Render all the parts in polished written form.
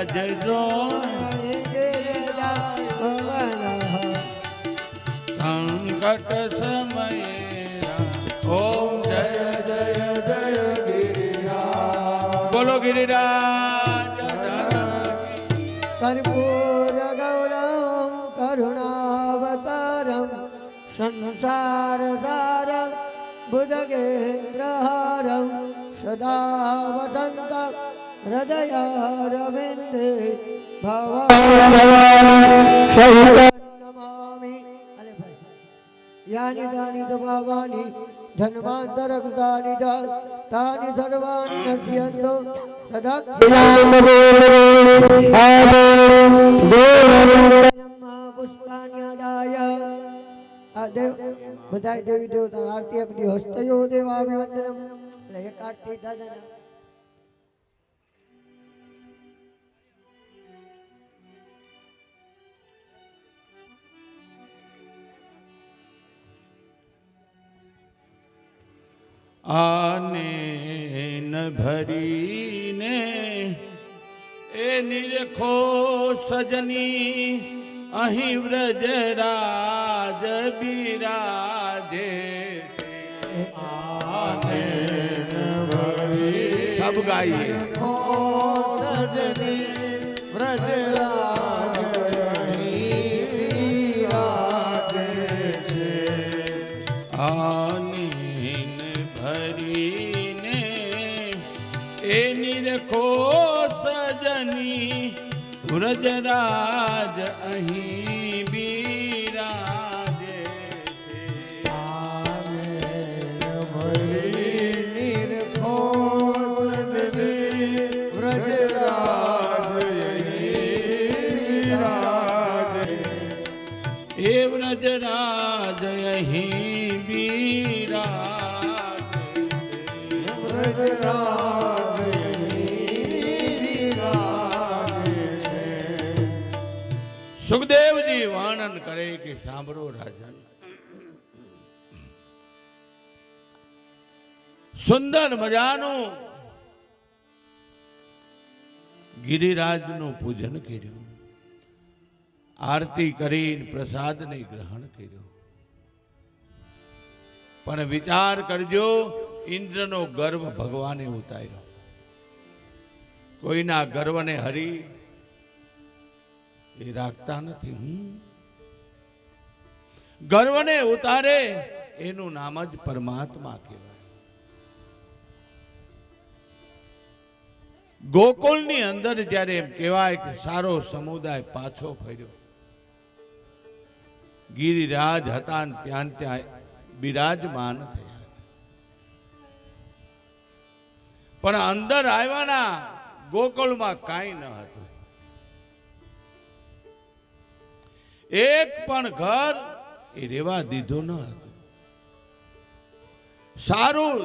બિરાજજો સંકટ સમયે ઓમ જય જય જય ગિરિરાજ બોલો ગિરિરાજ કર્પૂર ગૌરમ કરુણાવતારમ સંસાર સારમ बुधगेन्द्रहारं सदा वसन्तं हृदयारविन्दे भवानी नमामि यानि दानि दवानि धन्वान्तरकृतानि तानि सर्वाणि नश्यन्तु पुष्पाण्यादाय देव बधाई देवी देवता आरती अपनी हस्तयो देवाभिवंदनम एक आरती दादा आने न भरी ने ए निरखो सजनी अहि व्रजराज बिराजे आने भरी सब गाइए सजनी व्रजराज बिराजे आने भरी ने ए निरखो सजनी व्रजराज અહીં બિરાજે છે આનંદ ભરી નિરખો સજની વ્રજરાજ અહીં બિરાજે એ વ્રજરાજ અહીં બિરાજે વ્રજરાજ સુખદેવજી વર્ણન કરે કે સાંભળો રાજન સુંદર મજાનું ગિરિરાજનું પૂજન કર્યું આરતી કરીને પ્રસાદને ગ્રહણ કર્યો પણ વિચાર કરજો ઇન્દ્રનો ગર્વ ભગવાને ઉતાર્યો કોઈના ગર્વને હરી એ રાખતા નથી ગર્વને ઉતારે એનું નામ જ પરમાત્મા કહેવાય ગોકુળની અંદર જ્યારે એમ કહેવાય કે સારો સમુદાય પાછો ફર્યો ગિરિરાજ હતા ત્યાં બિરાજમાન થયા પણ અંદર આવ્યાના ગોકુળમાં કાંઈ ન હતું એક પણ ઘર એ રેવા દીધું ન હતું સારું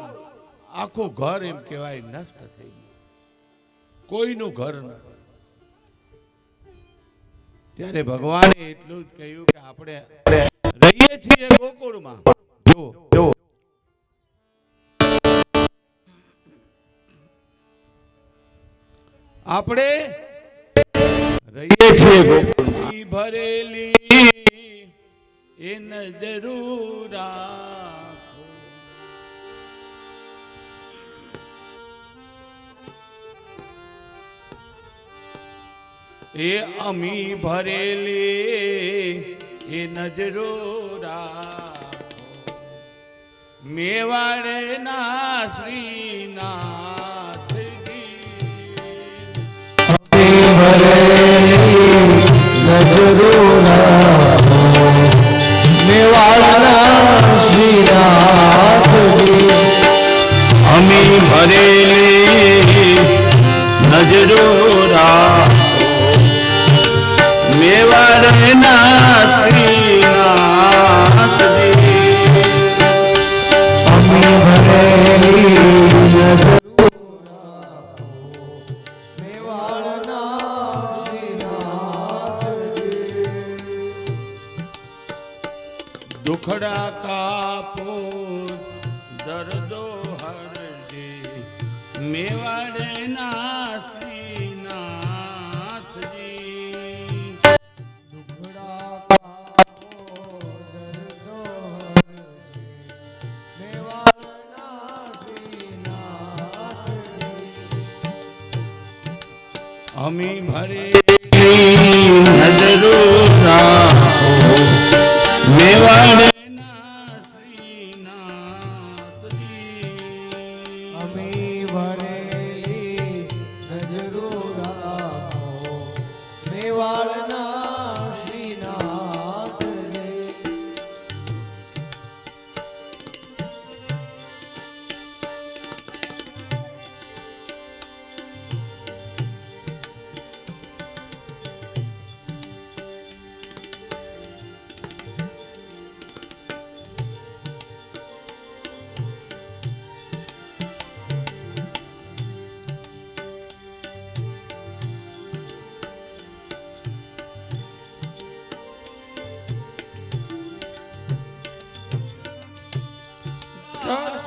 આખું ઘર એમ કહેવાય નષ્ટ થઈ ગયું કોઈનું ઘર ન ત્યારે ભગવાને એટલું જ કહ્યું કે આપણે રહીએ છીએ ગોકુળમાં જો આપણે રહીએ છીએ ગોકુળમાં ભરેલી એ નજરું રાખો એ અમી ભરેલી એ નજરો રાખો મેવાડે ના શ્રીનાથ નજરો રાખો મેવાડના શ્રીનાથજી અમી ભરેલી નજરો રાખો મેવાડના શ્રીનાથજી અમી ભરેલી નજરો દુખડા કાપો દર્દો હરજે મેવાડના શ્રીનાથ અમી ભરેલી નજરો રાખો મેવાડના શ્રીનાથજી. અમે ભરેલી નજરો રાખો મેવાડના શ્રીનાથજી.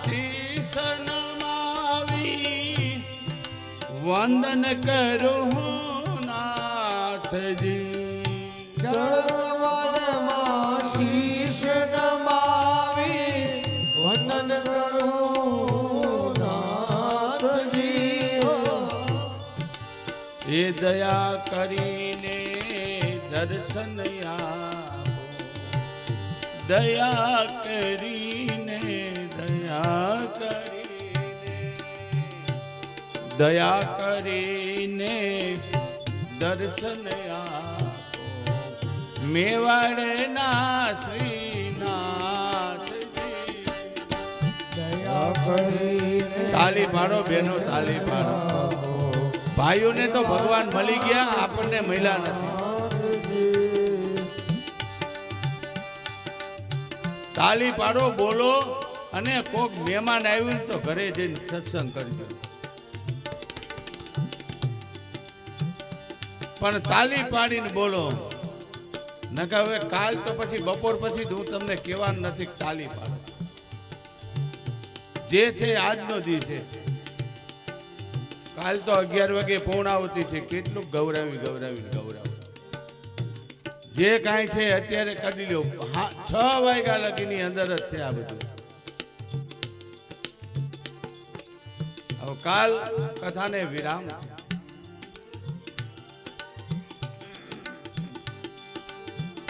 શીશ નમાવી વંદન કરું નાથજી. ચરણવનમાં શીશ નમાવી વંદન કરું નાથજી. એ દયા કરીને દર્શન આપો દયા કરીને દયા કરીને દર્શન આપો મેવાડના શ્રીનાથજી. દયા કરીને તાલી પાડો બેનો, તાલી પાડો. ભાઈઓને તો ભગવાન મળી ગયા, આપણને મળ્યા નથી. તાલી પાડો, બોલો. અને કોક મહેમાન આવ્યું ને તો ઘરે જઈને સત્સંગ કરજો. પણ તાલી પાડીને બોલો. નકા હવે કાલ તો પછી બપોર પછી હું તમને કહેવાનું નથી. તાલી પાડો. જે છે આજનો દી છે. કાલ તો 11 વાગે પૂર્ણાવતી છે. કેટલું ગૌરાવી જે કાંઈ છે અત્યારે કરી લ્યો. 6 વાગ્યા લગીની અંદર જ છે આ બધું. હવે કાલ કથાને વિરામ છે.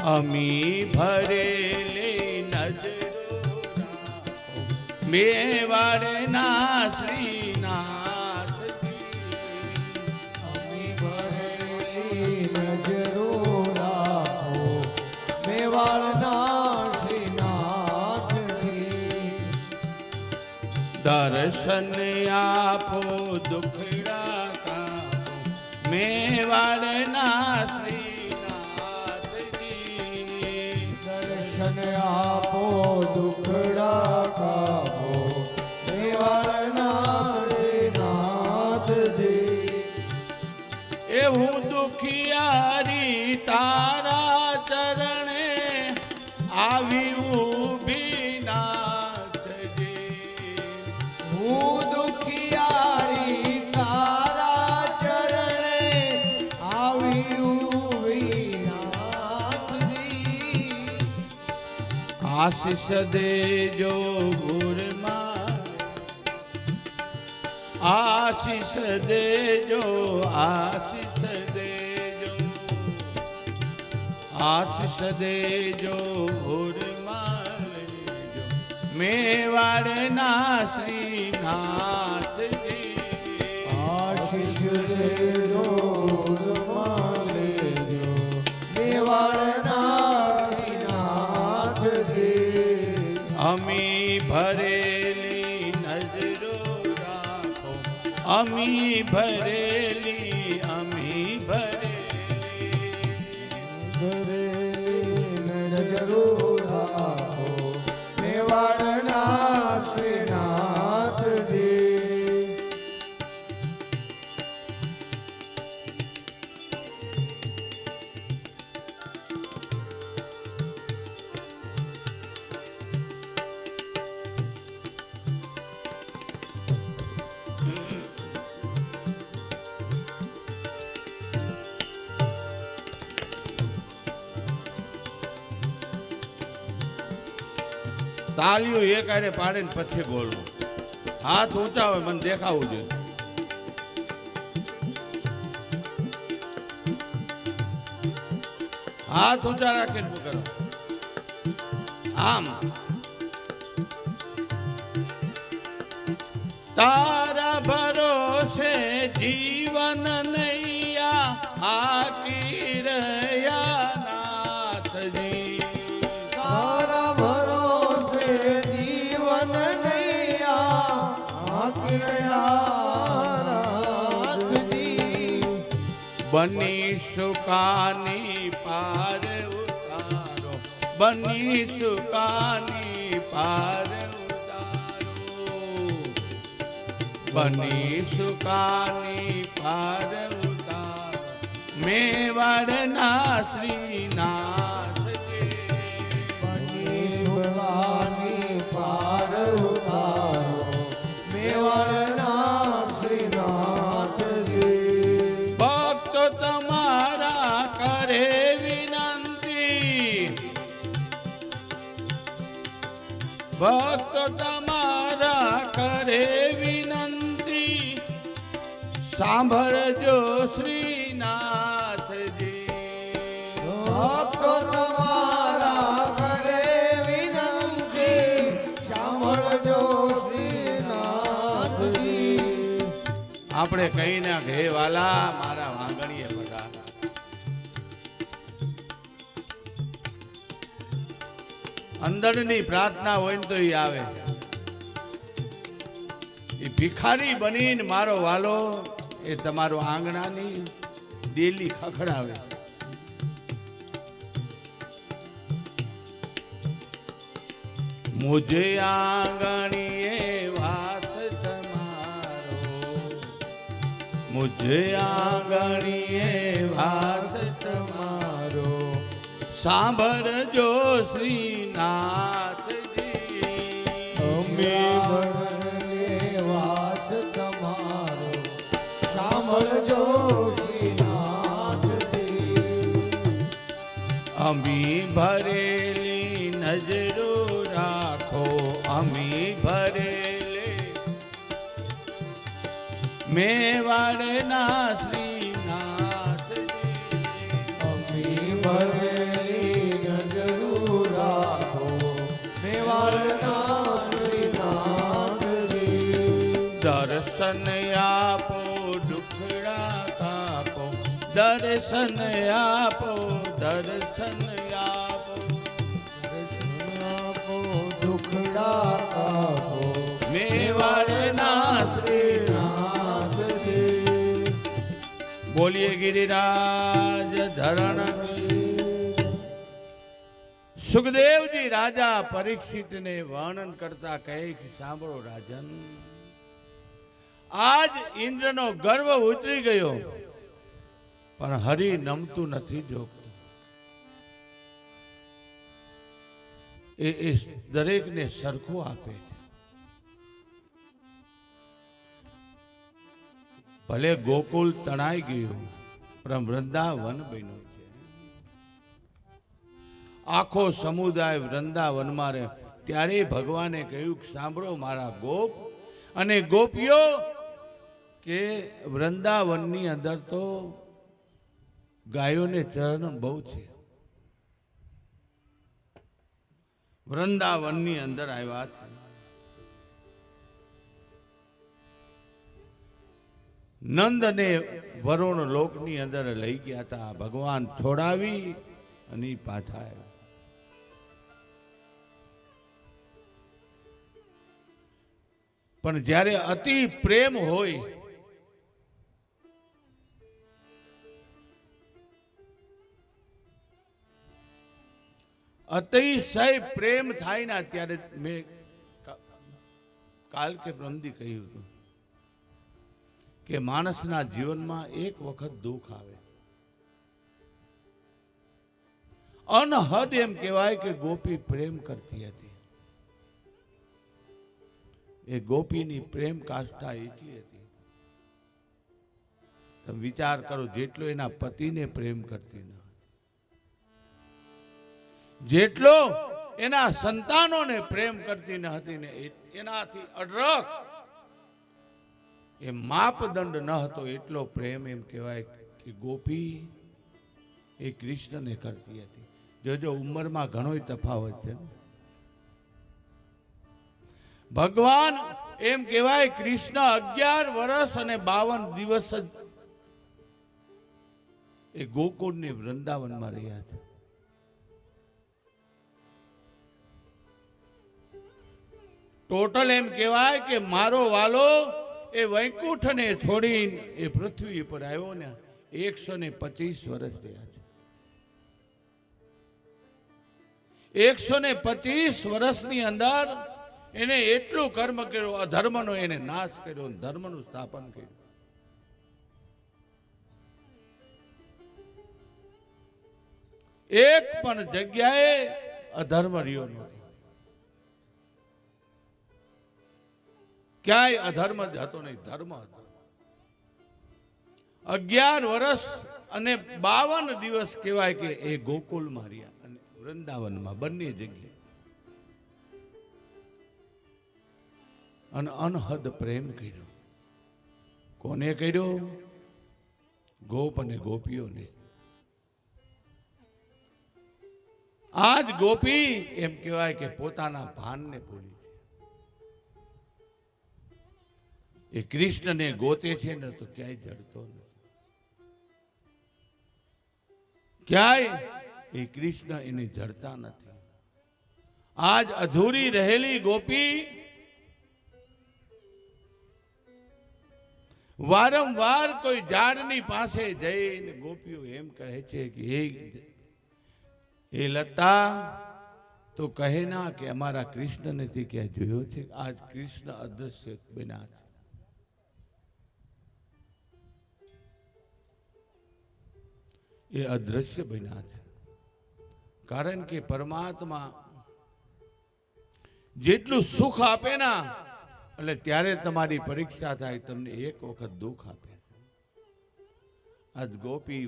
અમી ભરેલી નજરો રાખો મેવાડના શ્રીનાથજી. અમે ભરેલી નજરો રાખો મેવાડના શ્રીનાથજી. દર્શન આપો દુખડા કાપો મેવાડના શ્રીનાથજી. દર્શન આપો દુખડા કાપો મેવાડના શ્રીનાથજી. એવું દુખિયારી તારા ચરણે આવી ઊભી નાથજી. હું દુખિયારી તારા ચરણે આવી ઊભી નાથજી. આશીષ દેજો ગુરમાં, આશીષ દેજો, આશીષ દેજો, આશીષ દેજો ગુરમાં લેજો મેવાડના શ્રીનાથજી. આશીષ દેજો ઉરમાં લેજો મેવાડના શ્રીનાથજી. અમી ભરેલી નજરો રાખો અમી ભરેલી, અમી ભરેલી. ભરેલી નજરો રાખો મેવાડના શ્રીનાથજી. તાલીઓ એક આરે પાડે ને પછી બોલો. હાથ ઊંચા હોય, મને દેખાવું જોઈએ. હાથ ઊંચા રાખીને કરો આમ તારા ભરોસે જીવન નૈયા આકી રહ્યા નાથજી તારા ભરોસે જીવન નૈયા આકી રહ્યા નાથજી બની સુકાની પાર ઉતારો બની સુકાની પાર બની સુકાની પાર ઉતારો મેવાડના શ્રીનાથજી બની સુકાની પાર ઉતારો મેવાડના શ્રીનાથજી ભક્તો તમારા કરે વિનંતી ભક્તો તમારા કરે વિનંતી સાંભળજો શ્રીનાથજી ભક્તો તમારા કરે વિનંતી સાંભળજો શ્રીનાથજી આપણે કઈ ના ઘે વાલા મારા વાંગણીએ બધા અંદરની પ્રાર્થના હોય ને તો એ આવે એ ભિખારી બનીને મારો વાલો એ તમારો આંગણાની ડેલી ખખડાવે મુજે આંગણીએ વાસ તમારો મુજે આંગણીએ વાસ તમારો સાંભળજો શ્રીનાથજી અમે ભણને વાસ તમારો સાંભળજો શ્રીનાથજી અમી ભરેલી નજરો રાખો અમી ભરેલે મેવાડના શ્રીનાથજી અમી ભરેલી નજરો રાખો મેવાડના શ્રીનાથજી દર્શન આપો દુખડા કાપો દર્શન આપો દર્શન આપો આપો દુખડા આપો મેવાડના શ્રીનાથજી બોલીએ ગિરિરાજ ધરણ સુખદેવજી રાજા પરીક્ષિતને વર્ણન કરતા કહે કે સાંભળો રાજન આજ ઇન્દ્રનો ગર્વ ઉતરી ગયો પણ હરિ નમતું નથી જોગતું એ દરેકને સરખું આપે છે ભલે ગોકુલ તણાઈ ગયું પણ વૃંદાવન બન્યું છે આખો સમુદાય વૃંદાવનમાં રહે ત્યારે ભગવાને કહ્યું કે સાંભળો મારા ગોપ અને ગોપીઓ કે વૃંદાવનની અંદર તો ગાયોને ચરણ બહુ છે વૃંદાવનની અંદર આવ્યા છે નંદને વરુણ લોકની અંદર લઈ ગયા હતા ભગવાન છોડાવી અને પાછા આવ્યા પણ જ્યારે અતિ પ્રેમ હોય અતિશય પ્રેમ થાય ને ત્યારે મેં કાલ કે પ્રમદી કહ્યું હતું કે માણસના જીવનમાં એક વખત દુઃખ આવે અનહદ એમ કહેવાય કે ગોપી પ્રેમ કરતી હતી એ ગોપીની પ્રેમ કાષ્ઠા એટલી હતી તમે વિચાર કરો જેટલો એના પતિને પ્રેમ કરતી ન જેટલો એના સંતાનોને પ્રેમ કરતી ન હતી ને એનાથી અઢળક એ માપદંડ ન હતો એટલો પ્રેમ એમ કહેવાય કે ગોપી એ કૃષ્ણને કરતી હતી. જોજો ઉંમરમાં ઘણોય તફાવત છે. ભગવાન એમ કહેવાય કૃષ્ણ 11 વર્ષ અને 52 દિવસ જ એ ગોકુળની વૃંદાવનમાં રહ્યા છે. ટોટલ એમ કહેવાય કે મારો વાલો એ વૈકુંઠને છોડીને એ પૃથ્વી પર આવ્યો ને 125 વર્ષ રહ્યા છે. 125 વર્ષની અંદર એને એટલું કર્મ કર્યું, અધર્મનો એને નાશ કર્યો, ધર્મનું સ્થાપન કર્યું. એક પણ જગ્યાએ અધર્મ રહ્યો નહોતો. ક્યાંય અધર્મ જ હતો નહીં, ધર્મ હતો. 11 વર્ષ અને 52 દિવસ કહેવાય કે એ ગોકુળમાં રહ્યા અને વૃંદાવનમાં, બંને જગ્યાએ. અને અનહદ પ્રેમ કર્યો. કોને કર્યો? ગોપ અને ગોપીઓને. આજ ગોપી એમ કહેવાય કે પોતાના ભાનને ભૂલી છે. એ કૃષ્ણને ગોતે છે ને તો ક્યાંય જડતો નથી. ક્યાંય એ કૃષ્ણ એને જડતા નથી. આજ અધૂરી રહેલી ગોપી વારંવાર કોઈ ઝાડની પાસે જઈને ગોપીઓ એમ કહે છે કે એ લતા તો કહે ના કે અમારા કૃષ્ણને તે ક્યાં જોયો છે? આજ કૃષ્ણ અદૃશ્ય બન્યા છે. એ અદૃશ્ય બન્યા છે. કારણ કે પરમાત્મા જેટલું સુખ આપે ના એટલે ત્યારે તમારી પરીક્ષા થાય, તમને એક વખત દુઃખ આપે છે. આજ ગોપી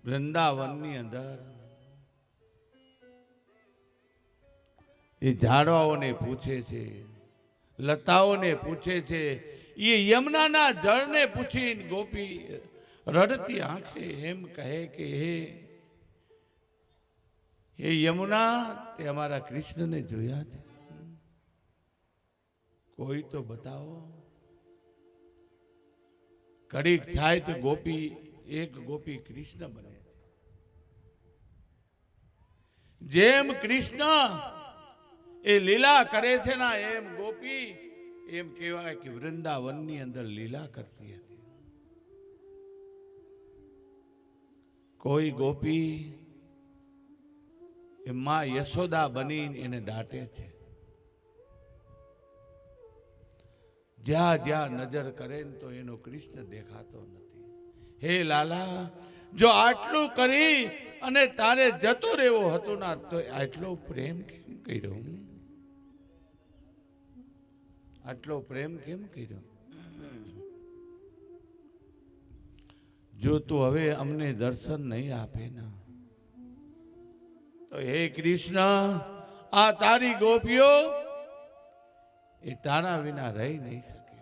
વૃંદાવનની અંદર એ ઝાડવાઓને પૂછે છે, લતાઓને પૂછે છે, એ યમુનાના જળને પૂછીને ગોપી રડતી આંખે એમ કહે કે હે યમુના, તે અમારા કૃષ્ણને જોયા છે? કોઈ તો બતાવો. કડીક થાય તો ગોપી, એક ગોપી કૃષ્ણ બને. જેમ કૃષ્ણ એ લીલા કરે છે ને એમ ગોપી એમ કહેવાય કે વૃંદાવનની અંદર લીલા કરતી હતી. કોઈ ગોપી એ માં યશોદા બનીને એને દાટે છે. જ્યાં જ્યાં નજર કરે ને તો એનો કૃષ્ણ દેખાતો નથી. હે લાલા, જો આટલું કરી અને તારે જતો રહેવો હતો ના તો આટલો પ્રેમ કેમ કર્યો? આટલો પ્રેમ કેમ કર્યો? જો તું હવે અમને દર્શન નહીં આપે ના તો હે કૃષ્ણ, આ તારી ગોપીઓ એ તારા વિના રહી નહીં શકે.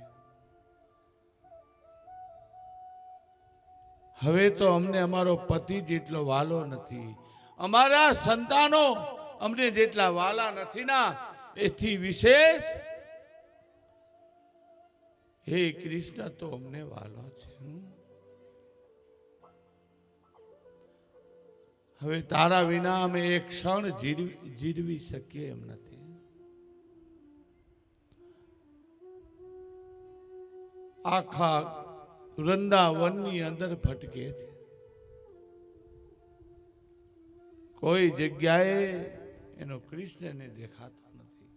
હવે તો અમને અમારો પતિ જેટલો વાલો નથી, અમારા સંતાનો અમને જેટલા વાલા નથી ના, એથી વિશેષ હે કૃષ્ણ તો અમને વાલો છે. હવે તારા વિના અમે એક ક્ષણ જીરવી શકીએ એમ નથી. આખા વૃંદાવનની અંદર ભટકે છે. કોઈ જગ્યાએ એનો કૃષ્ણને દેખાતો નથી.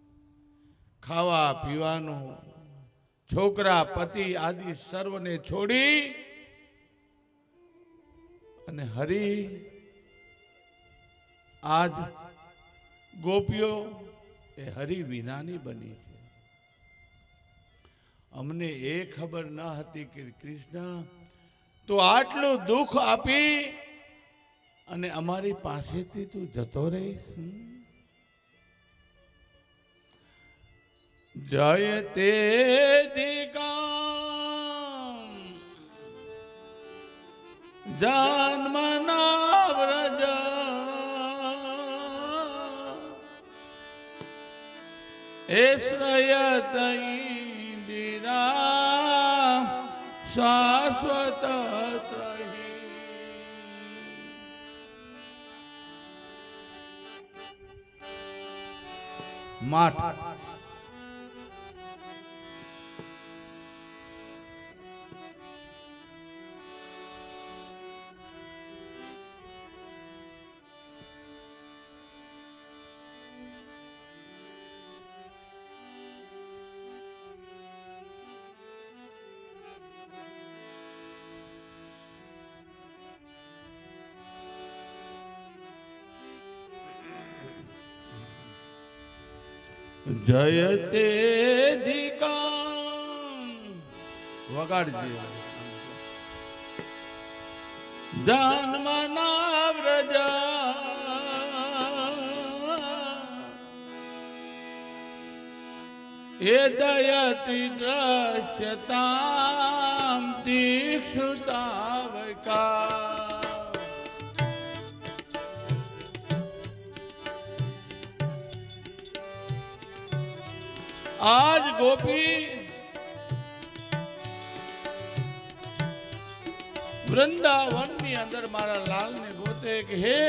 ખાવા પીવાનું, છોકરા પતિ આદિ સર્વને છોડી અને હરી આજ ગોપીઓ એ હરી વિનાની બની છે. અમને એ ખબર ન હતી કે કૃષ્ણ તો આટલું દુઃખ આપી અને અમારી પાસેથી તું જતો રહીશ. જય તે જન્મના વ્રજ એશ્રયત ઇન્દિરા શાશ્વત શ્રહી. માઠ જયતે ધિકામ વગાડજે. જન્મના વ્રજ એ દયતિ દ્રશ્યતામ દીક્ષુતાવકા. આજ ગોપી વૃંદાવન ની અંદર મારા લાલ ને ગોતે કે હે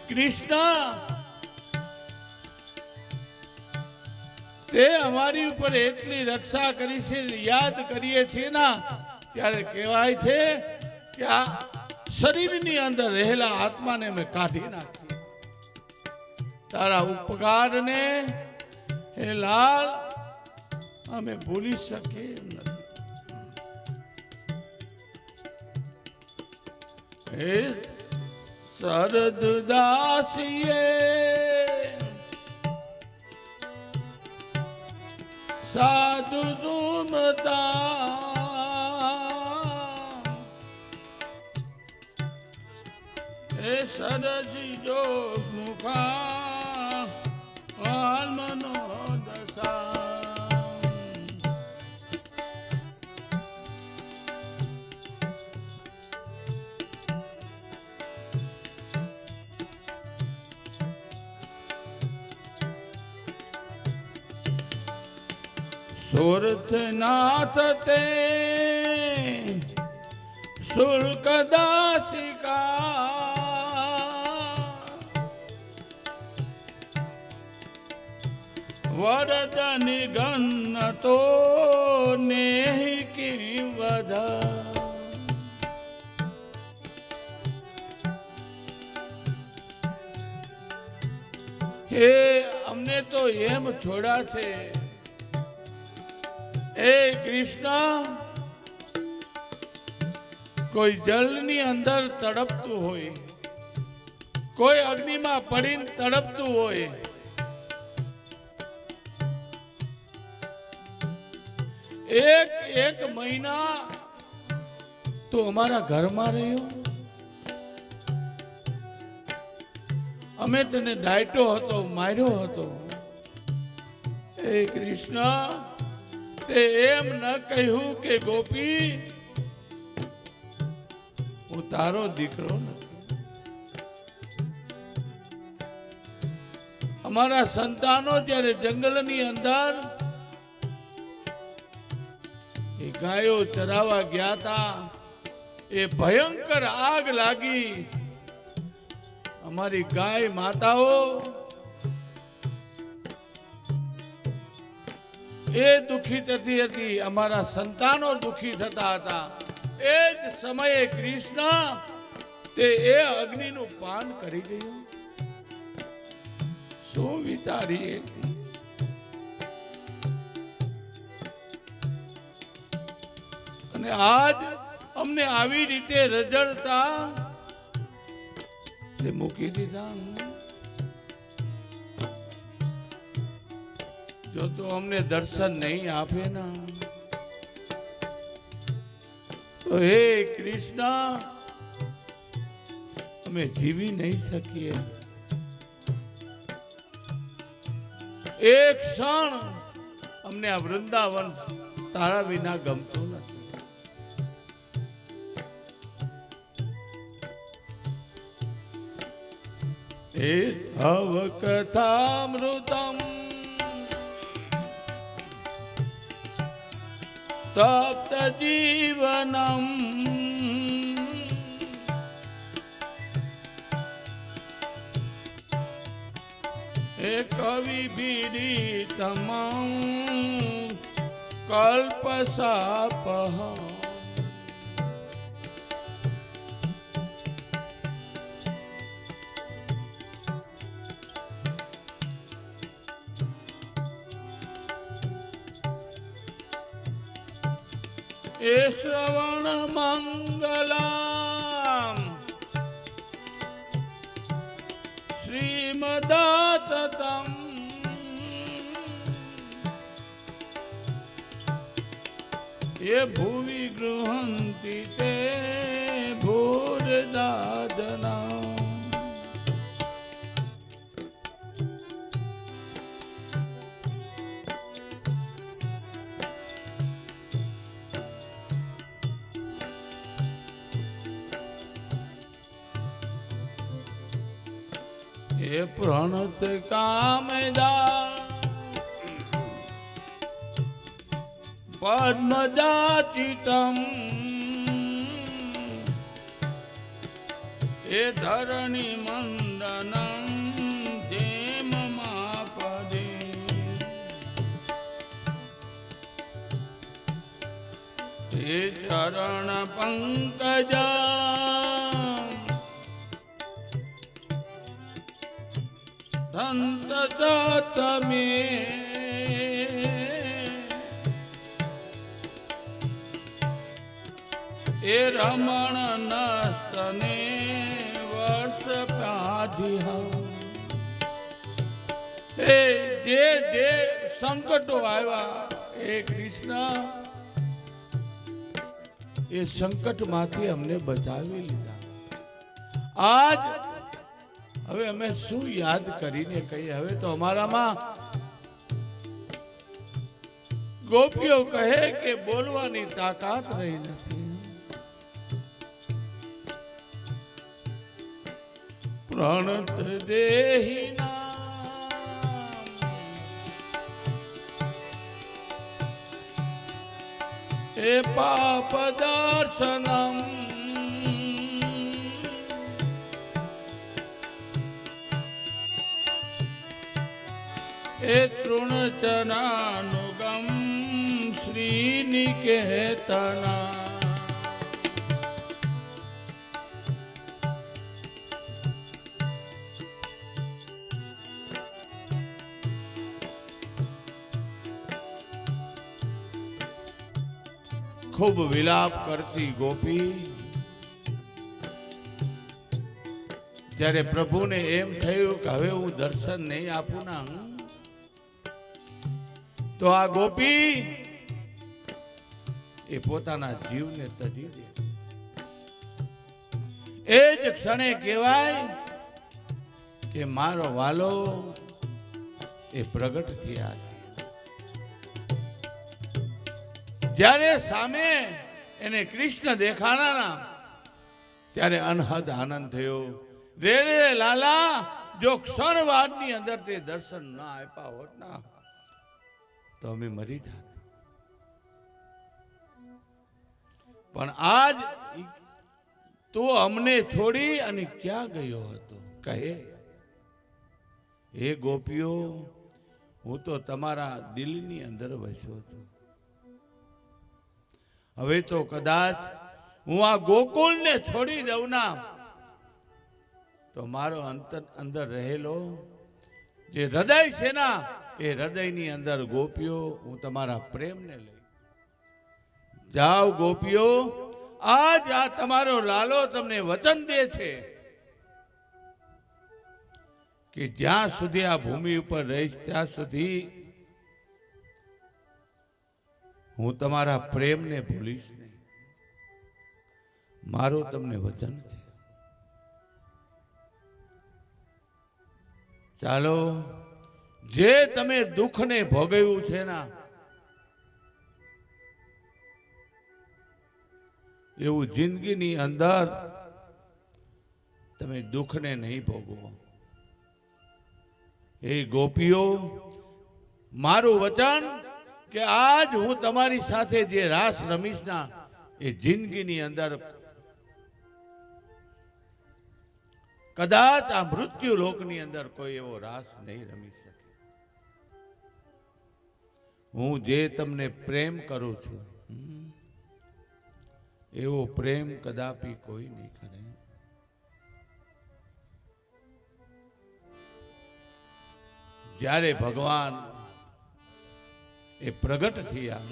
કૃષ્ણ, તે અમારી ઉપર એટલી રક્ષા કરી છે, યાદ કરીએ છીએ ના ત્યારે કહેવાય છે કે આ શરીરની અંદર રહેલા આત્માને મેં કાઢી નાખી. તારા ઉપકારને હે લાલ અમે ભૂલી શકીએ એમ નથી. હે શરદ દાસીએ સાધુ સુમતા હે સરજી જો મુખા આત્મનો સુરથનાથ તે શુલ્કદાસિકા વરદ નિગન તો નેહી કી વધ. હે અમને તો એમ છોડા છે એ કૃષ્ણ, કોઈ જલની અંદર તડપતું હોય, કોઈ અગ્નિમાં પડીને તડપતું હોય, એક એક મહિના તો અમારા ઘરમાં રહ્યો. અમે તને ડાયટો હતો, માર્યો હતો. એ કૃષ્ણ, તે એમ ન કહ્યું કે ગોપી હું તારો દીકરો નથી. અમારા સંતાનો જ્યારે જંગલની અંદર એ ગાયો ચરાવવા ગયા હતા, એ ભયંકર આગ લાગી. અમારી ગાય માતાઓ એ દુખી થતી હતી, અમારા સંતાનો દુખી થતા હતા. એ જ સમયે કૃષ્ણ તે એ અગ્નિનું પાન કરી ગયું. શું વિચારીએ? અને આજ અમને આવી રીતે રજળતા તે મૂકી દીધા. જો તો અમને દર્શન નહીં આપે ના તો હે કૃષ્ણ અમે જીવી નહીં શકીએ. એક ક્ષણ અમને આ વૃંદાવન તારા વિના ગમતું નથી. એ તવ કથામૃતમ તપ્ત જીવનમ એ કવિ પીડિતમ કલ્પસાપહ એ શ્રવણ મંગલમ શ્રીમદાતતમ એ ભુવિ ગૃહંતિ તે ભૂરદાદના એ પ્રણત કામદા પદ્મજાચિતમ એ ધરણી મંદનમ જેમ માપદે એ ચરણ પંકજા ધંતમે એ રમણ નસ્તને વર્ષ પ્રાધિહા એ જે સંકટો આવ્યા એ કૃષ્ણ એ સંકટમાંથી અમને બચાવી લીધા. આજ હવે અમે શું યાદ કરીને કહીએ? હવે તો અમારામાં ગોપીઓ કહે કે બોલવાની તાકાત રહી નથી. પ્રણત દેહિના એ પાપ દર્શનમ એ તૃણચનાનુગમ શ્રીનિકેતના ખૂબ વિલાપ કરતી ગોપી જ્યારે પ્રભુને એમ થયું કે હવે હું દર્શન નહીં આપું ના, તો આ ગોપી એ પોતાના જીવને તજી દે. એ જ ક્ષણે કહેવાય કે મારો વાલો એ પ્રગટ થયા છે. જ્યારે સામે એને કૃષ્ણ દેખાણા ત્યારે અનહદ આનંદ થયો. રે રે લાલા, જો ક્ષણવાદની અંદર તે દર્શન ના આપ્યા હોત ના તો અમે મરી જાત. પણ આજ તું અમને છોડી અને ક્યાં ગયો હતો? કહે, હે ગોપીઓ, હું તો તમારા દિલની અંદર વસ્યો છું. હવે તો કદાચ હું આ ગોકુળને છોડી દઉં ના તો મારો અંદર રહેલો જે હૃદય છે ના એ હૃદયની અંદર ગોપીઓ હું તમારા પ્રેમને લઈ જાઓ. ગોપીઓ, આજ આ તમારો લાલો તમને વચન દે છે કે જ્યાં સુધી આ ભૂમિ ઉપર રહીશ ત્યાં સુધી હું તમારા પ્રેમને ભૂલીશ નહીં. મારું તમને વચન છે. ચાલો, જે તમે દુઃખને ભોગવ્યું છે ના એવું જિંદગીની અંદર તમે દુઃખને નહીં ભોગવો. એ ગોપીઓ, મારું વચન કે આજ હું તમારી સાથે જે રાસ રમીશ ના એ જિંદગીની અંદર કદાચ આ મૃત્યુ લોકની અંદર કોઈ એવો રાસ નહીં રમી શકે. હું જે તમને પ્રેમ કરું છું એવો પ્રેમ કદાપી કોઈ નહીં કરે. જ્યારે ભગવાન એ પ્રગટ થયા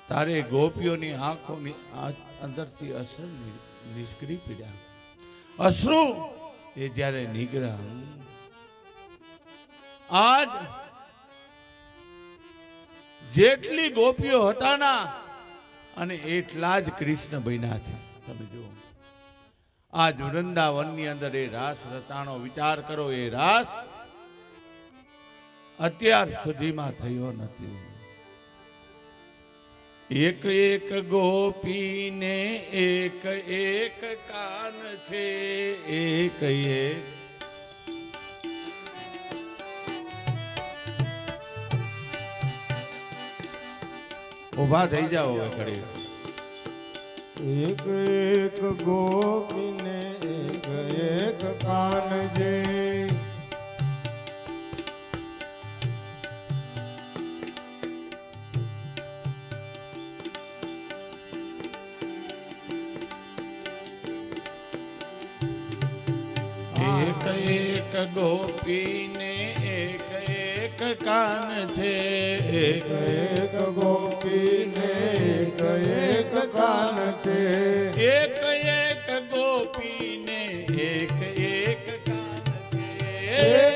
તારે ગોપીઓની આંખોની અંદરથી અશ્રુ નિષ્ક્રી પીડ્યા. અશ્રુ એ જ્યારે નીકળ્યા, આજ જેટલી ગોપીઓ હતા ના અને એટલા જ કૃષ્ણ બન્યા છે. તમે જુઓ આજ વૃંદાવનની અંદર એ રાસ રતાણો વિચાર કરો. એ રાસ અત્યાર સુધીમાં થયો નથી. એક એક ગોપીને એક એક કાન છે, એક એક ઉભા થઈ જાઓ. ઘડી એક એક ગોપીને એક એક કાન જે, એક એક ગોપીને એક એક કાન છે, એક એક ગોપીને એક એક કાન છે, એક એક ગોપીને એક એક કાન છે,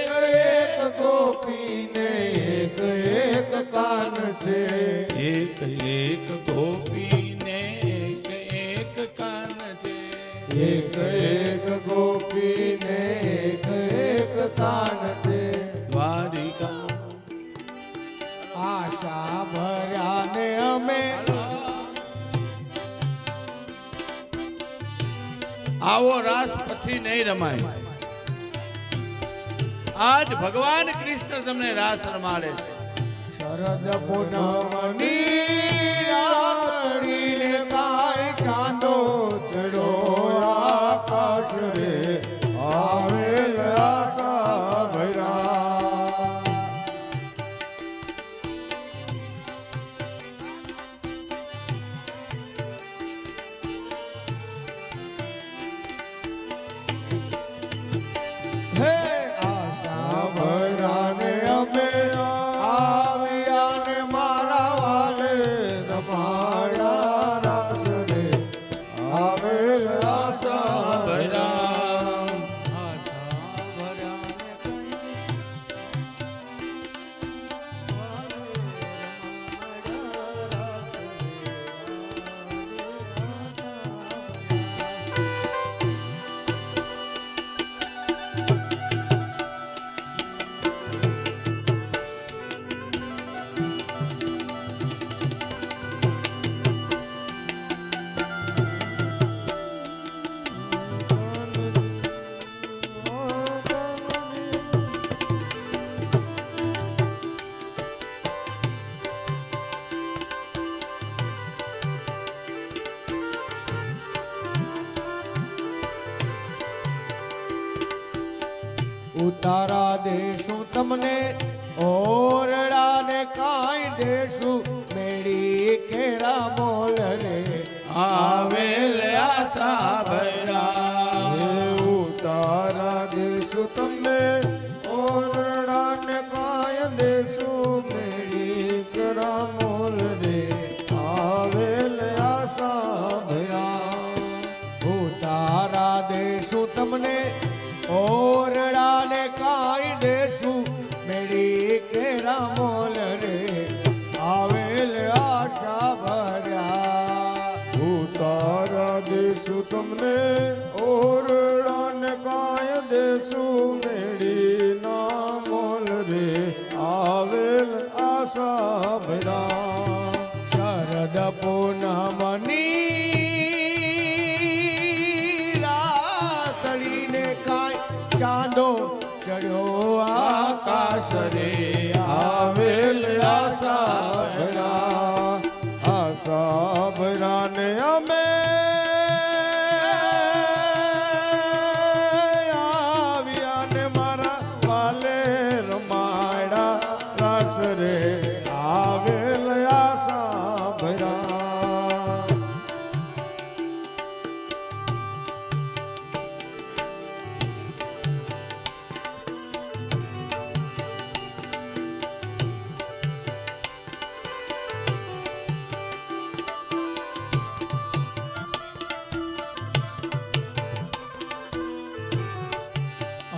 એક એક ગોપીને એક એક કાન છે, એક એક ગોપીને એક એક કાન છે, એક એક ગોપીને એક એક કાન છે. દ્વારિકા આશા ભર્યા ને અમે આવો રાસ પછી નહીં રમાય. આજ ભગવાન કૃષ્ણ તમને રાસ રમાડે છે. શરદ પૂનમની રાતડીને કાય ચાંદો ચડો આકાશ રે, આવેલ આશા ભર્યા. હે આશા ભરાને અમે આવ્યા ને મારા વાલે રમાડ્યા રાસ રે, આવેલ આશા ભર્યા. ઉતારા દેશું તમને ઓરડા ને કાંઈ દેશું, મેળી કેરા મોલ રે, આવેલ આશા ભર્યા. ઉતારા દેશું તમને ઓરડા ને કાંઈ દેશું, મેળી કેરા મોલ રે, આવેલ આશા ભર્યા. ઉતારા દેશું તમને ઓરડા ને કાંઈ દેશું, મેળી કેરા મોલ રે, આવેલ આશા ભર્યા. ઉતારા દેશું તમને ઓરડા ને કાંઈ દેશું, મેળી ના મોલ રે, આવેલ આશા ભર્યા. શરદ પૂનમની રાતડીને કાંઈ ચાંદ સાબરાને અમે આવ્યા ને મારા વાલે રમાડા રાસ રે આવેલ આ સાબરા.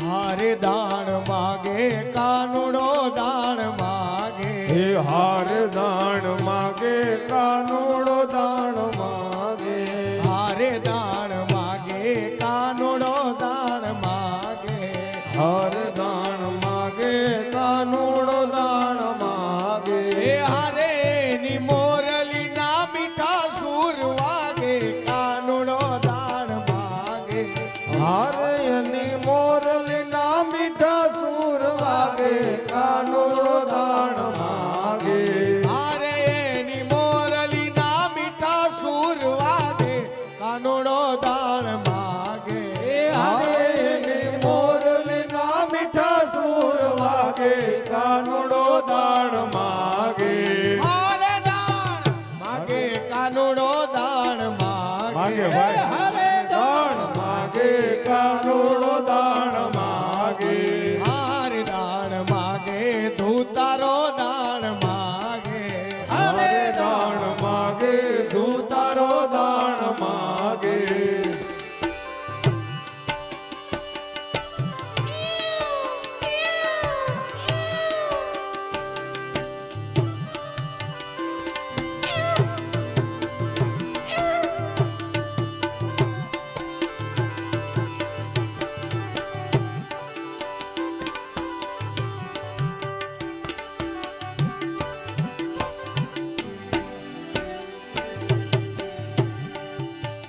હારે દાણ માગે કાનુડો દાણ માગે, હે હાર દાણ માગે કાનુડો દાણ માગે, હારે દાણ માગે કાનુડો દાણ માગે, હાર દાણ માગે કાનુડો દાણ માગે, એ હારે ની મોરલી ના મીઠા સૂર વાગે કાનુડો દાણ માગે, હારે એની મોરલી ના મીઠા સૂર વાગે કાનુડો દાણ માગે, હારે એની મોરલી ના મીઠા સૂર વાગે કાનુડો દાણ માગે, હારે એની મોરલી ના મીઠા સૂર વાગે કાનુડો દાણ માગે, હારે દાણ માગે કાનુડો દાણ માગે માગે, ભાઈ દાણ માગે કાનુડો દાણ માગે, હારે દાણ માગે ધૂતારો દાણ માગે, હારે દાણ માગે ધૂતારો દાણ માગે,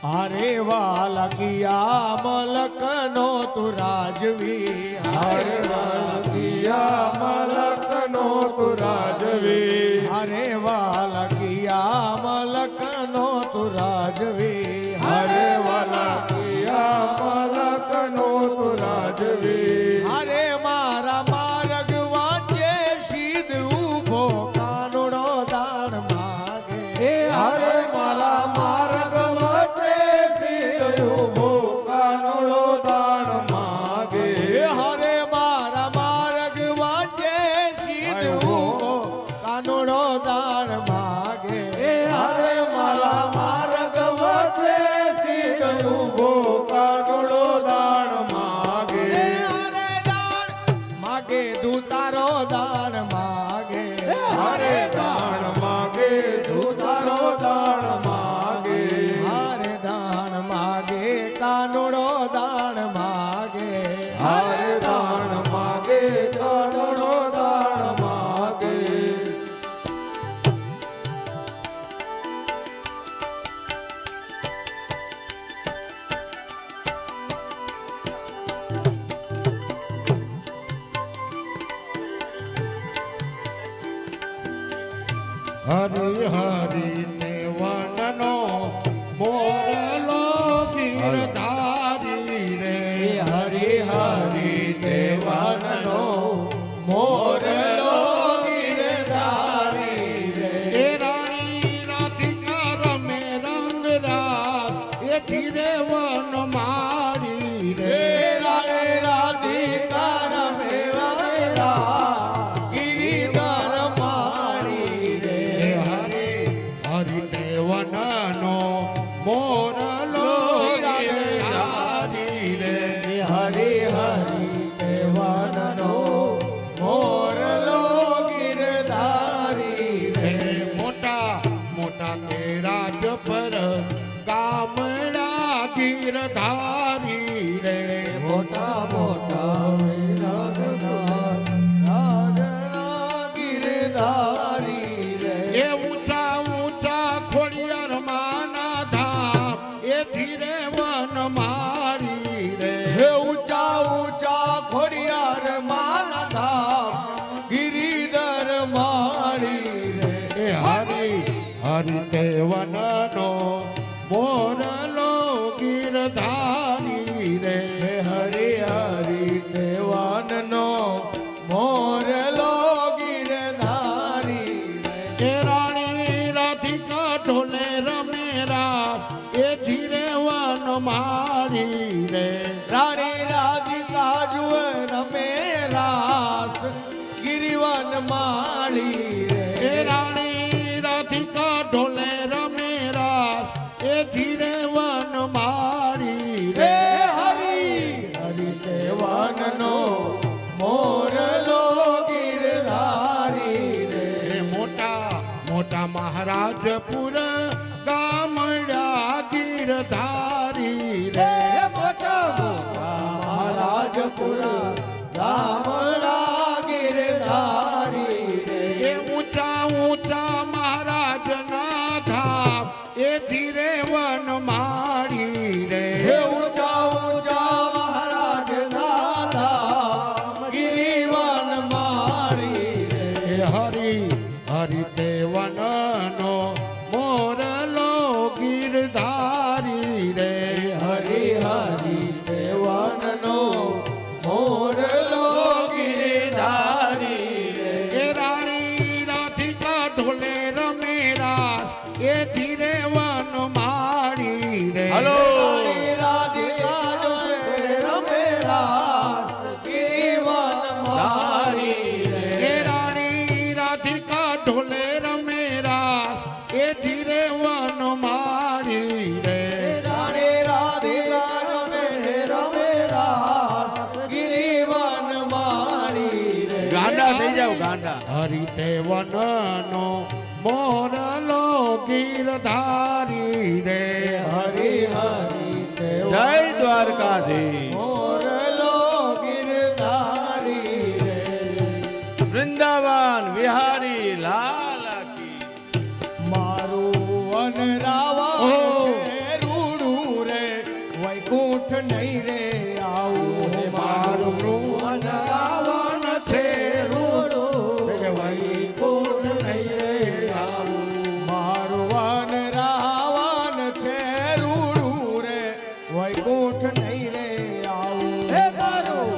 હારે વાલા કિયા મલક નો તું રાજવી, હારે વાલકિયા મલક નો તું રાજવી, હારે વાલા કિયા મલક નો તું રાજવી, હારે વાલકિયા મલક નો તું રાજવી, હારે મારા માર્ગ વાંચે સીધ ઊભો કાનુડો દાણ માગે, હારે મારા માર્ગ વચ્ચે સીધ ઊભો કાનુડો દાણ માગે, હારે મારા માર્ગ વાંચે સીધ ઊભો કાનુડો દાણ માગે, હારે મારા માર્ગ વચ્ચે સીધ ઊભો કાનુડો દાણ માગે, હારે દાણ માગે દૂતારો દાણ માગે, હારે દાણ માગે ધૂતારો દાણ માગે, હારે દાણ માગે કાનુડો દાણ માગે, હારે દાણ માગે કાનુડો દાણ માગે, હરી હરી ને વનનો મોરલો ગીરધારી રે, હરી હરી દેવાનનો મોરલો ગીરધારી રે, એ રાણી રાધિકા રમે રંગ રાત એ ધીરે વન મારી રે, રારે રાધિકા રમે વાલા ગિરિધર મારી રે, એ હરી હરી ને વનનો મોરલો ગીરધારી રે, હરી હરી દેવાનનો મોરલો ગીરધારી રે, એ મોટા મોટા તે રાજ પર કામડા ગીરધારી રે, મોટા મોટા રાજના ગીરધારી રે, એ ઊંચા ઊંચા ખોડિયાર માના ધામ એ ધીરે વન મારી રે, હે ઊંચા ઊંચા ખોડિયાર માના ધામ ગિરિધર મારી રે, એ હરી હરિતે વનનો મોરલો ગીરધારી રે હરે હરિ દેવાનનો મોરલો ગિરધારી એ રાણી રાધિકા ઢોલે રમેરા એ ધીરે વન મારી રે રાણી રાધિકા જુએ રમે રાસ ગિરિવન માળી એ રે રાણી રાધિકા ઢોલે રમેરા એ ધીરે વન મારી હે રે હરિ હરિ દેવાનનો મોરલો ગિરધારી રે એ મોટા મોટા મહારાજપુર ગામડા ગીરધારી રે હે મોટા મોટા મહારાજપુર ગામડા ગિરધારી રે એ ઊંચા ઊંચા મહારાજના ધામ એ ધીરે વન માળી રે હે ઊંચા ઊંચા મહારાજ નાથા ગિરિવન માળી રે એ હરિ હરિ તે વનનો મોરલો ગીરધારી રે હરિ હરિ દેવનનો મોરલો ગિરધારી રે એ રાણી રાધિકા ઢોલે રમેરા એ ધીરે વન માળી રે હલો રાણી રાધિકા જોડે રમે રાસ ગિરિવન માળી રે એ રાણી રાધિકા ઢોલે રમેરા એ ધીરે વન માળી રે રાણી રાધિકા જોડે રમે રાસ ગિરિવન માળી રે ગાંડા થઈ જાવ ગાંડા. હરિતે વનનો મોરલો ગીરધારી રે હરિ હરિ દેવ જય દ્વારકાધીશ. મોરલો ગિરધારી રે વૃંદાવન વિહારી લાલ કી. મારું વનરાવા ઓહો. છે રૂડું રે વૈકુંઠ નહીં રે આવું મારું વનરાવન છે રૂડું રે વૈકુંઠ નહીં રે આવું મારું વનરાવન છે રૂડું રે વૈકુંઠ નહીં રે આવું હે મારું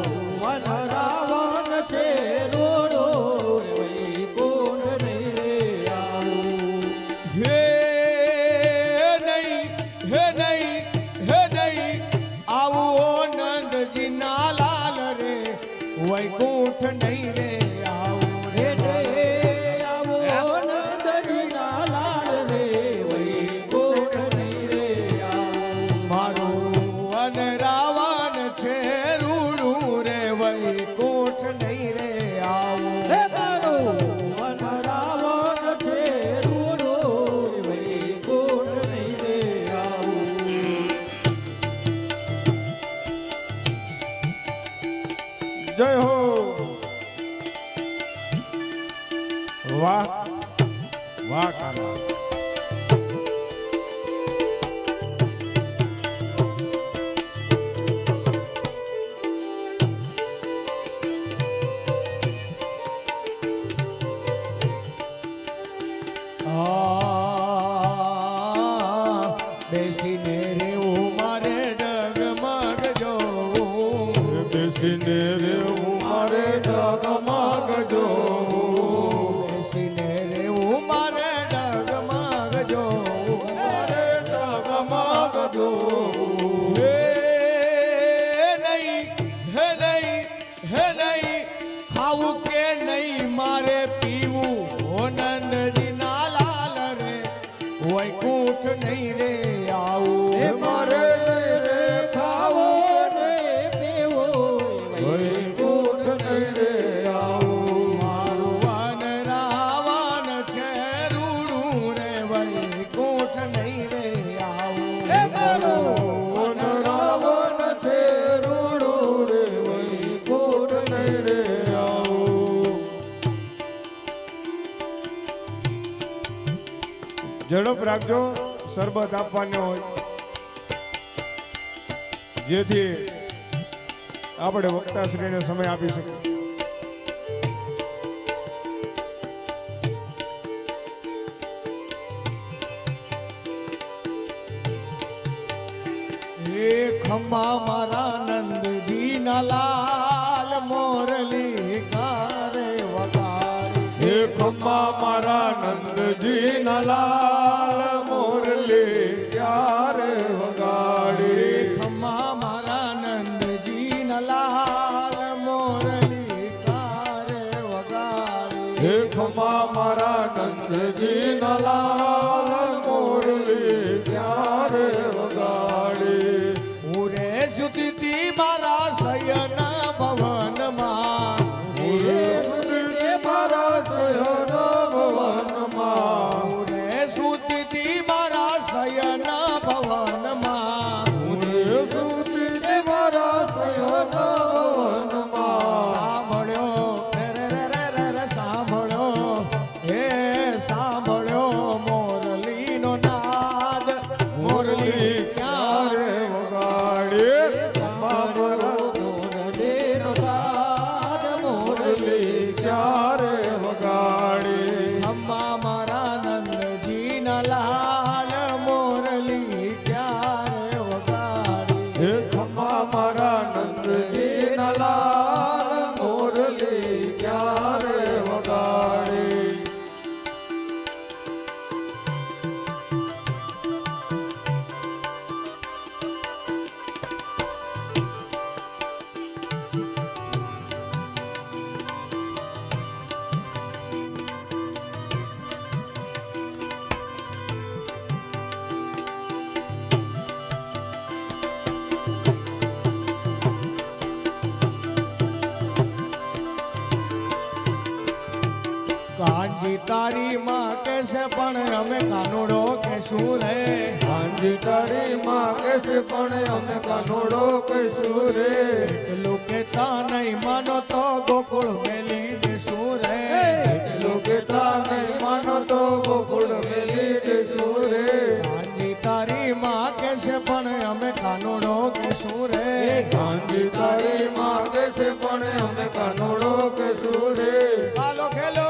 વનરાવન છે રૂડું રે વૈકુંઠ નહીં રે આવું હે નહીં આવું નંદજીના લાલ રે વૈકુંઠ નહીં રે આવું રે આવું નંદજીના લાલ રે વૈકુંઠ નહીં રે આવું મારું વનરાવન છે રૂડું રે વૈકુંઠ નહીં રે આવું હે મારું વનરાવન છે રૂડું રે વૈકુંઠ નહીં રે આવું જય હો વાહ વાહ કાના બેસીને રેવું મારે ડગમગ જોવું બેસીને રેવું મારે ડગમગ જોવું બેસીને રેવું મારે ડગમગ જોવું મારે ડગમગ જોવું હે નહીં ખાવું કે નહીં મારે પીવું ઓ નંદજીના લાલ રે વૈકુંઠ નહીં રે આવું મારે રે ખાવો ને પીવો વૈકુંઠ નહીં રે આવું મારું વનરાવન છે રૂડું રે વૈકુંઠ નહીં રે આવું મારું વનરાવન છે રૂડું રે વૈકુંઠ નહીં રે આવું ઝડપ રાખજો શરબત આપવાનો હોય જેથી આપણે વક્તાશ્રીને સમય આપી શકીએ એ ખમ્મા મારા નંદજી ના લાલ મોરલી કારે વગાડી હે ખમ્મા મારા નંદજી ના લાલ મોરલી ક્યારે વગાડી ખમ્મા મારા નંદજી ના લાલ મોરલી કારે વગાડી હે ખમ્મા મારા નંદજી ના લાલ મોરલી ક્યારે વગાડી ઉરે સુતી મારા શયન ભવનમાં ઉરે સુતી મારા શયન ભવનમાં ઉરે સુતી મારા શયન ભવનમાં ઉરે સુતી મારા શયન ભવનમાં સાંભળ્યો રે સાંભળ્યો હે સાંભળ્યો મોરલીનો નાદ મોરલી ક્યારે વગાડી ખમ્મા મારા મોરલીનો નાદ મોરલી ક્યારે વગાડી ખમ્મા મારા નંદજી ના લાલ મોરલી ક્યારે વગાડી હે ખમ્મા મારા નંદજી ના લાલ મોરલી ક્યારે વગાડી કાનજી તારી માં કેસે પણ અમે કાનુડો કેશું રે હાંજી તારી માં કેસે પણ અમે કાનોડો કહીશું રે એટલું કેતા નહીં માનો તો ગોકુળ મેલી દેશું રે એટલું કેતા નહીં માનો તો ગોકુળ મેલી દેશું રે કાનજી તારી માં કેસે પણ અમે કાનુડો કેશું રે હાંજી તારી માં કેસે પણ અમે કાનોડો કહીશું રે હાલો ખેલો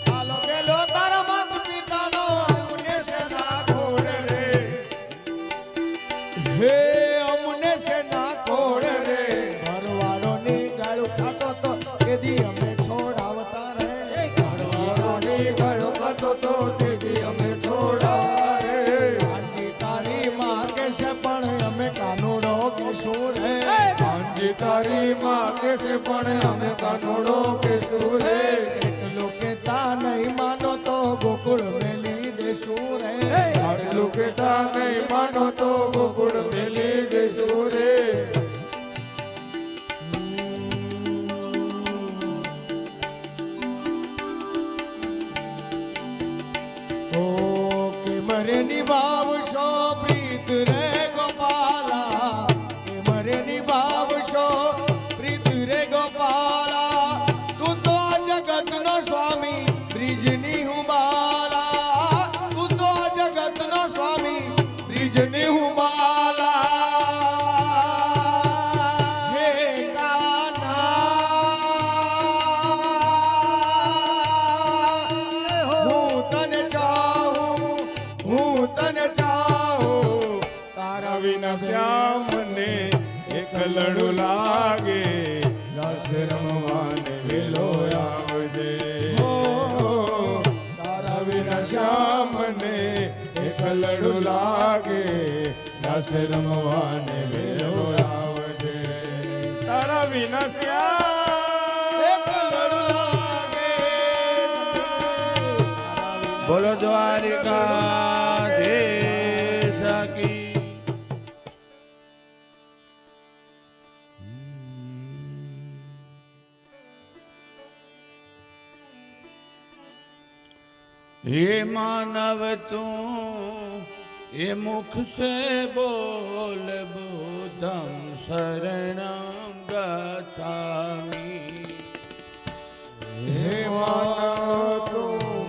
હાલો ખેલો તારા માત પિતાનો અમને છે ના ખોડ રે હે અમને છે ના ખોડ રે ઘરવાળો ની ગાળું ખાતો તો કેદી અમે છોડાવતા રે ઘરવાળોની ગળો ખાતો તો દીદી અમે છોડા રે કાનજી તારી માં કેસે પણ અમે કાનુડો કેશું રે હાંજી તારી માં કેસે પણ અમે કાનોડો કહીશું રે એટલું કેતા નહીં માનો તો ગોકુળ મેલી દેશું રે આટલું કેતા નહીં માનો તો ગોકુળ મેલી દેશું રે ઓ કે મરે નિભાવશો પ્રીત રે ગોપાલા કે મરે નિભાવશો પ્રીત રે ગોપાલા તું તો આ જગતનો સ્વામી બ્રિજની હું બાલા તું તો આ જગતનો સ્વામી બ્રિજની હું બાલા હે કાના હું તને ચાહું તારા વિના શ્યામને એક લડું લાગે રસ રમવાને વેલો આવજે હો તારા વિના શ્યામને એક લડું લાગે રસ રમવાને વેલો આવજે તારા વિના શ્યામ એક લડું લાગે બોલો દ્વારિકા દેશ કી ये मानव तू ये मुख से बोल बुद्धं शरणं गच्छामि हे मानव तू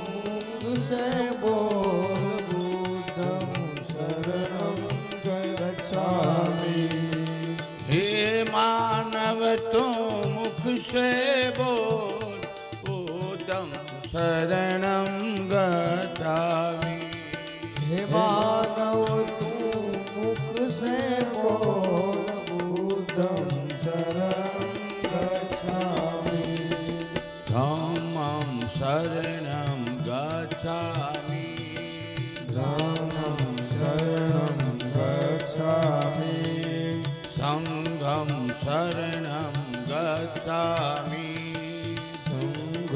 मुख से बोल बुद्धं शरणं गच्छामि हे मानव तू मुख से बोल बुद्धं ગચ્છામિ સંઘ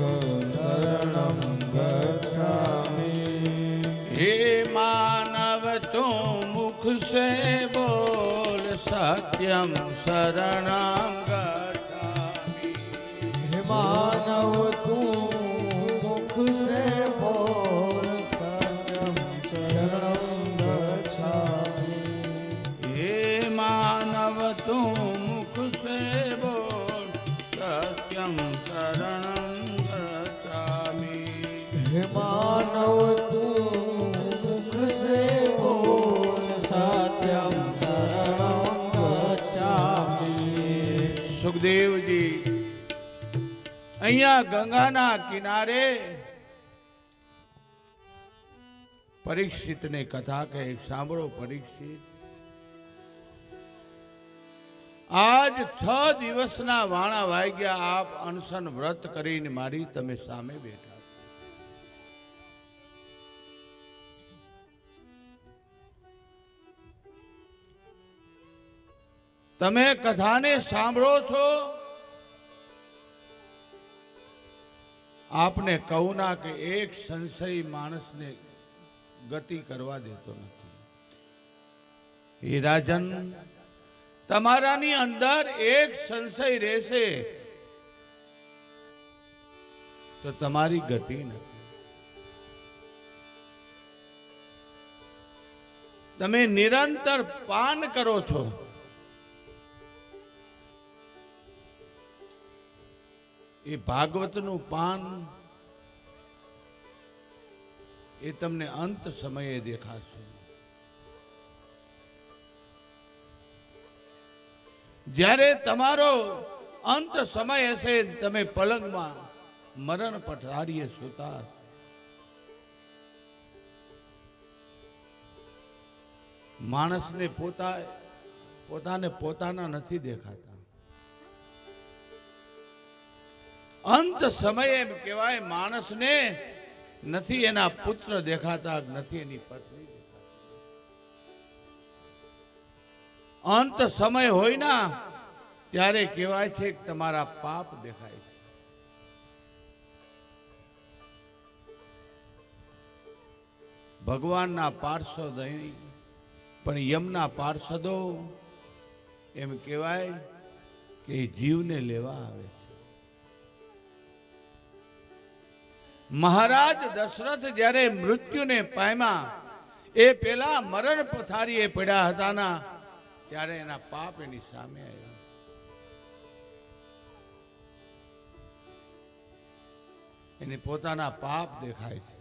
શરણં ગચ્છામિ હે માનવ તું મુખ સે બોલ સત્યમ શરણં ગચ્છામિ હે માનવ તું મુખ સે બોલ સત્યમ શરણં ગચ્છામિ હે માનવ તું મુખ સે બોલ સત્યમ શરણં ગચ્છામિ હે માનવ તું મુખ સે બોલ સત્યમ શરણં ગચ્છામિ સુખદેવજી અહીંયા ગંગાના કિનારે પરીક્ષિતને કથા કહે, સાંભળો પરીક્ષિત, આજ 6 દિવસના વાણા વાગ્યા આપ અનશન વ્રત કરીને મારી તમે સામે બેઠા છો. તમે કથાને સાંભળો છો, આપને કહું ના કે એક સંશય માણસને ગતિ કરવા દેતો નથી. હે રાજન, તમારાની અંદર એક સંશય રહેશે તો તમારી ગતિ નથી. તમે નિરંતર પાન કરો છો, એ ભાગવતનું પાન એ તમને અંત સમયે દેખાશે. જ્યારે તમારો અંત સમય હશે, તમે પલંગમાં મરણ પથારીએ સૂતા હશો. માણસને પોતાને પોતાના નથી દેખાતા. અંત સમયે એમ કહેવાય, માણસને નથી એના પુત્ર દેખાતા, નથી એની પત્ની દેખાતા. અંત સમય હોય ના ત્યારે કહેવાય છે કે તમારા પાપ દેખાય છે. ભગવાનના પાર્ષદ નહીં પણ યમના પાર્ષદો એમ કહેવાય કે એ જીવને લેવા આવે છે. મહારાજ દશરથ જ્યારે મૃત્યુને પામ્યા, એ પેલા મરણ પથારીએ પડ્યા હતા ના, ત્યારે એના પાપ એની સામે આવ્યા. એને પોતાના પાપ દેખાય છે.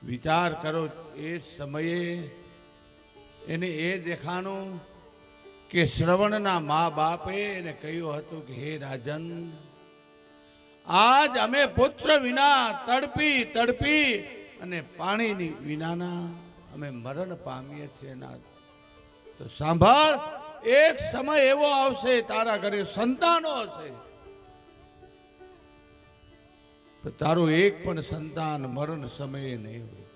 વિચાર કરો, એ સમયે એને એ દેખાનું કે શ્રવણના મા બાપે એને કહ્યું હતું કે હે રાજન, આજ અમે પુત્ર વિના તડપી તડપી અને પાણીની વિનાના અમે મરણ પામીએ છીએ. તો સાંભળ, એક સમય એવો આવશે, તારા ઘરે સંતાનો હશે, તો તારું એક પણ સંતાન મરણ સમયે નહીં હોય.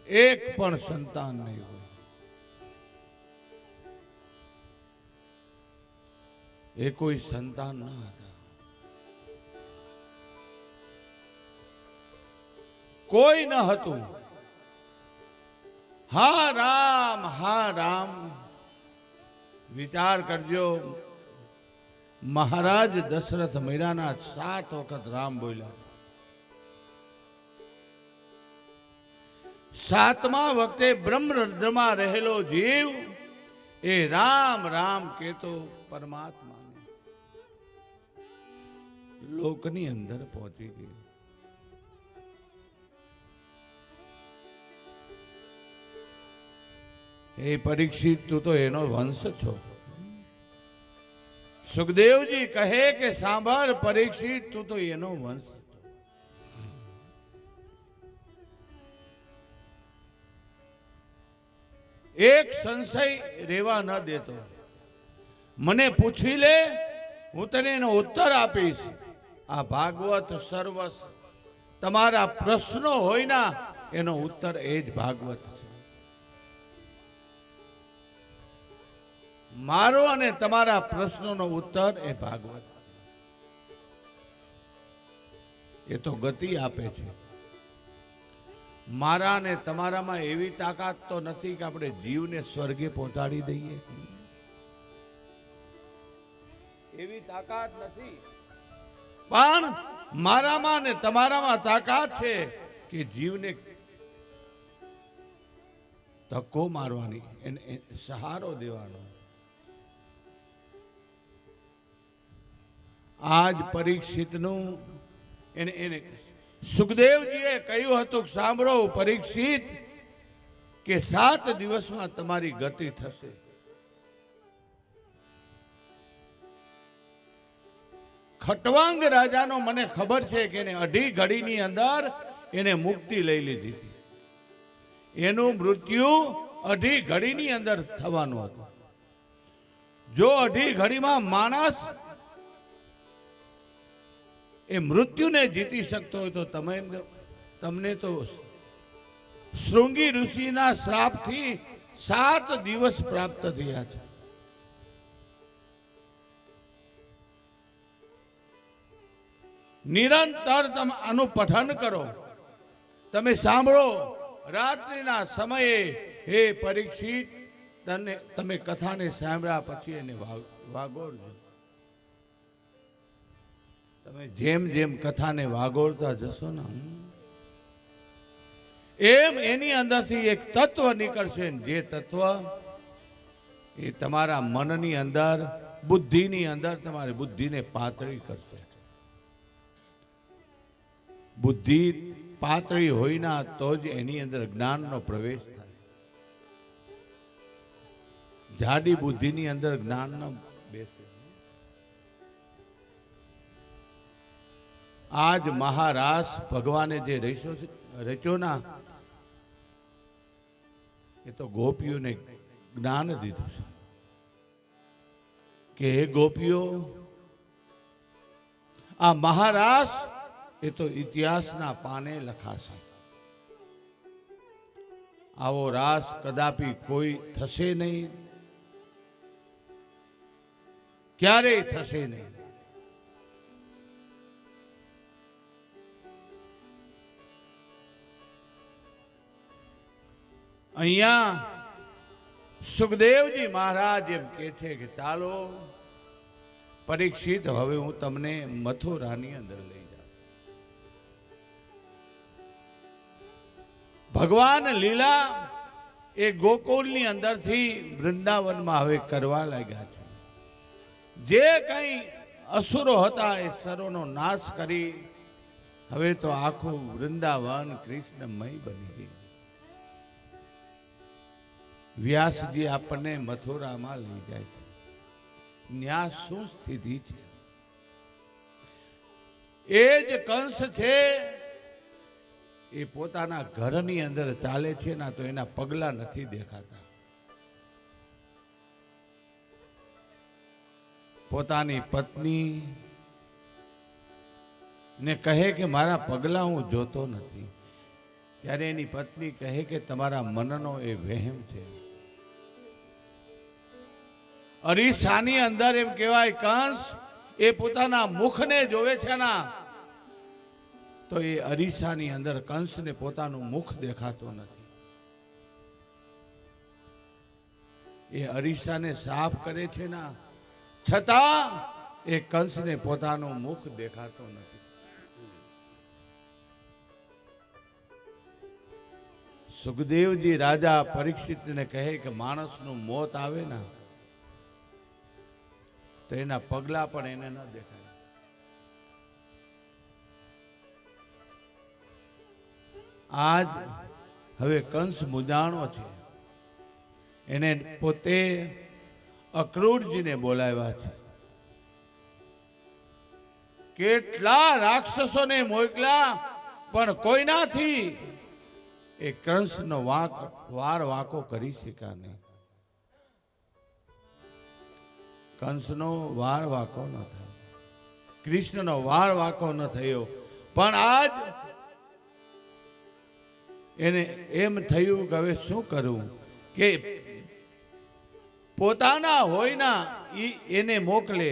એક પણ સંતાન નહીં હોય. એ કોઈ સંતાન ન હતા, કોઈ ન હતું. હા રામ, હા રામ. વિચાર કરજો, મહારાજ દશરથ મર્યાના 7 વખત રામ બોલ્યા. 7મા વખતે બ્રહ્મરંધ્રમાં રહેલો જીવ એ રામ રામ કહેતો પરમાત્માને લોકની અંદર પહોંચી ગયો. એ પરીક્ષિત, તું તો એનો વંશ છો. સુખદેવજી કહે કે સાંભળ પરીક્ષિત, તું તો એનો વંશ છો. એક સંશય રેવા ન દેતો. મને પૂછી લે, હું તને એનો ઉત્તર આપીશ. આ ભાગવત સર્વ તમારા પ્રશ્નો હોય ના એનો ઉત્તર એ જ ભાગવત છે. મારો અને તમારા પ્રશ્નોનો ઉત્તર એ ભાગવત છે. એ તો ગતિ આપે છે. મારા અને તમારામાં એવી તાકાત તો નથી કે આપણે જીવને સ્વર્ગે પહોંચાડી દઈએ. એવી તાકાત નથી. પણ મારામાં ને તમારામાં તાકાત છે કે જીવને ધક્કો મારવાની, એને સહારો દેવાનો. આજ પરીક્ષિતનું એને સુખદેવજીએ કહ્યું હતું, સાંભળો પરીક્ષિત, કે 7 દિવસમાં તમારી ગતિ થશે. ખટવાંગ રાજાનો મને ખબર છે કે એને 2.5 ઘડીની અંદર એને મુક્તિ લઈ લીધી હતી. એનું મૃત્યુ 2.5 ઘડીની અંદર થવાનું હતું. જો 2.5 ઘડીમાં માણસ એ મૃત્યુને જીતી શકતો હોય તો તમને તો શૃંગી ઋષિના શ્રાપથી 7 દિવસ પ્રાપ્ત થયા છે. નિરંતર તમે આનું પઠન કરો. તમે સાંભળો રાત્રિના સમયે, હે પરીક્ષિત, તમે કથાને સાંભળ્યા પછી એને વાગોળજો. તમે જેમ જેમ કથાને વાગોળતા જશો ને એમ એની અંદરથી એક તત્વ નીકળશે. જે તત્વ એ તમારા મનની અંદર, બુદ્ધિની અંદર તમારી બુદ્ધિને પાતળી કરશે. બુદ્ધિ પાતળી હોય ના તો જ એની અંદર જ્ઞાનનો પ્રવેશ થાય. જાડી બુદ્ધિની અંદર જ્ઞાન ન બેસે. આજ મહારાસ ભગવાને જે રચ્યો ના, એ તો ગોપીઓને જ્ઞાન દીધું છે કે હે ગોપીઓ, આ મહારાસ એ તો ઇતિહાસના પાને લખાશે. આવો રાસ કદાપી કોઈ થશે નહીં, ક્યારેય થશે નહીં. અહીંયા સુખદેવજી મહારાજ એમ કે છે કે ચાલો પરીક્ષિત, હવે હું તમને મથુરાની અંદર લઈ જાઉં. ભગવાન લીલા એ ગોકુળની અંદરથી વૃંદાવનમાં હવે કરવા લાગ્યા છે. જે કઈ અસુરો હતા એ સરોનો નાશ કરી હવે તો આખું વૃંદાવન કૃષ્ણમય બની ગયું. વ્યાસજી આપણને મથુરામાં લઈ જાય છે. ન્યા શું સ્થિતિ છે? એ જ કંસ છે, એ પોતાના ઘરની અંદર ચાલે છે ના તો એના પગલા નથી દેખાતા. પોતાની પત્ની ને કહે કે મારા પગલા હું જોતો નથી, ત્યારે એની પત્ની કહે કે તમારા મનનો એ વહેમ છે. અરીસાની અંદર એમ કહેવાય કંસ એ પોતાના મુખને જોવે છે ના, તો એ અરીસાની અંદર કંસને પોતાનું મુખ દેખાતું નથી. એ અરીસાને સાફ કરે છે ના, છતાં એ કંસને પોતાનું મુખ દેખાતું નથી. સુખદેવજી રાજા પરીક્ષિતને કહે કે માણસનું મોત આવે ના તો એના પગલા પણ એને ન દેખાય. આજ હવે કંસ મુજાણો છે. એને પોતે અક્રૂરજીને બોલાવ્યા છે. કેટલા રાક્ષસોને મોકલા પણ કોઈનાથી એ કંસનો વાર વાકો કરી શક્યા નહીં. કંસનો વાર વાકો ન થયો, કૃષ્ણનો વાર વાકો ન થયો. પણ આજ એને એમ થયું કે હવે શું કરું, કે પોતાના હોયના એને મોકલે.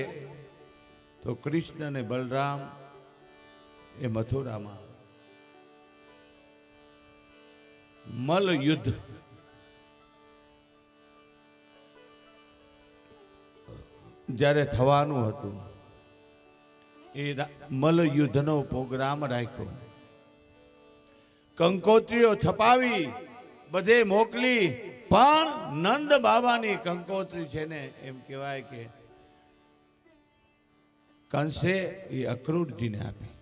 તો કૃષ્ણ અને બલરામ એ મથુરામાં મલ યુદ્ધ જ્યારે થવાનું હતું એ મલ યુદ્ધનો પ્રોગ્રામ રાખ્યો. કંકોત્રીઓ છપાવી બધે મોકલી, પણ નંદ બાબાની કંકોત્રી છે ને એમ કહેવાય કે કંસે એ અક્રૂરજીને આપી.